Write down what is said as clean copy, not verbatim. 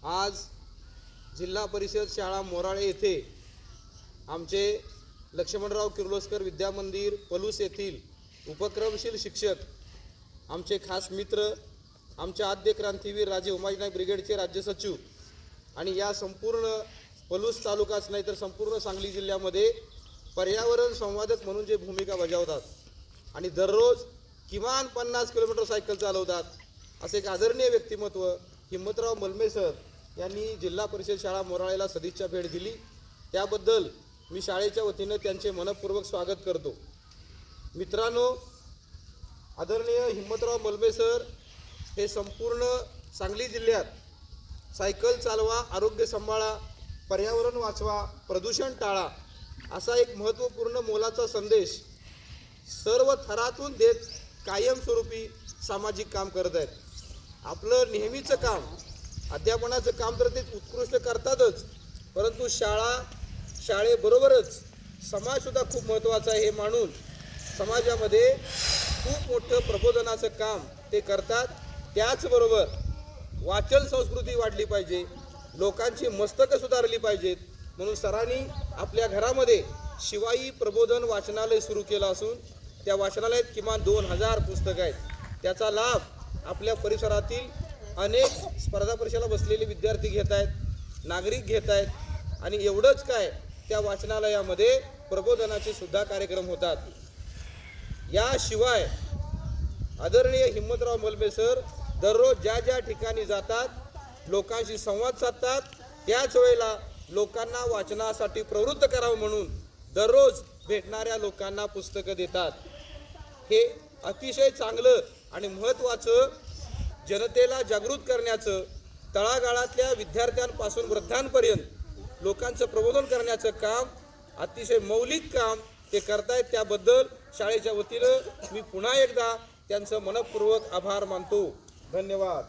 आज जिल्हा परिषद शाळा मोराळे येथे आमचे लक्ष्मणराव किर्लोस्कर विद्यामंदिर पलूस येथील उपक्रमशील शिक्षक, आमचे खास मित्र, आमचे आद्य क्रांतीवीर राजे उमाजीनाईक ब्रिगेडचे राज्य सचिव आणि या संपूर्ण पलूस तालुकाच नाही तर संपूर्ण सांगली जिल्ह्यामध्ये पर्यावरण संवादक म्हणून जे भूमिका बजावतात आणि दररोज किमान 50 किलोमीटर सायकल चालवतात असे एक आदरणीय व्यक्तिमत्व हिम्मतराव मलमे सर यांनी जिल्हा परिषद शाळा मोराळेला सदिच्छा भेट दिली। त्याबद्दल मी शाळेच्या वतीने त्यांचे मनपूर्वक स्वागत करतो। मित्रांनो, आदरणीय हिम्मतराव मलमे सर हे संपूर्ण सांगली जिल्ह्यात सायकल चालवा, आरोग्य सांभाळा, पर्यावरण वाचवा, प्रदूषण टाळा असा एक महत्त्वपूर्ण मोलाचा संदेश सर्व थरातून देत कायमस्वरूपी सामाजिक काम करत आहेत। आपलं नेहमीचं काम, अध्यापनाचं काम तर ते उत्कृष्ट करतातच, परंतु शाळेबरोबरच समाजसुद्धा खूप महत्त्वाचा आहे हे मानून समाजामध्ये खूप मोठं प्रबोधनाचं काम ते करतात। त्याचबरोबर वाचन संस्कृती वाढली पाहिजे, लोकांची मस्तकं सुधारली पाहिजेत म्हणून सरांनी आपल्या घरामध्ये शिवाई प्रबोधन वाचनालय सुरू केलं असून त्या वाचनालयात किमान 2000 पुस्तकं आहेत। त्याचा लाभ आपल्या परिसरातील अनेक स्पर्धा परीक्षेला बसलेले विद्यार्थी घेत आहेत, नागरिक घेत आहेत आणि एवढंच काय, त्या वाचनालयामध्ये प्रबोधनाचे सुद्धा कार्यक्रम होतात। याशिवाय आदरणीय हिम्मतराव मलमे सर दररोज ज्या ठिकाणी जातात, लोकांशी संवाद साधतात, त्याच वेळेला लोकांना वाचनासाठी प्रवृत्त करावं म्हणून दररोज भेटणाऱ्या लोकांना पुस्तकं देतात। हे अतिशय चांगलं आणि महत्त्वाचं, जनतेला जागृत करण्याचं, तळागाळातल्या विद्यार्थ्यांपासून वृद्धांपर्यंत लोकांचं प्रबोधन करण्याचं काम, अतिशय मौलिक काम ते करतायत। त्याबद्दल शाळेच्या वतीनं मी पुन्हा एकदा त्यांचं मनपूर्वक आभार मानतो। धन्यवाद।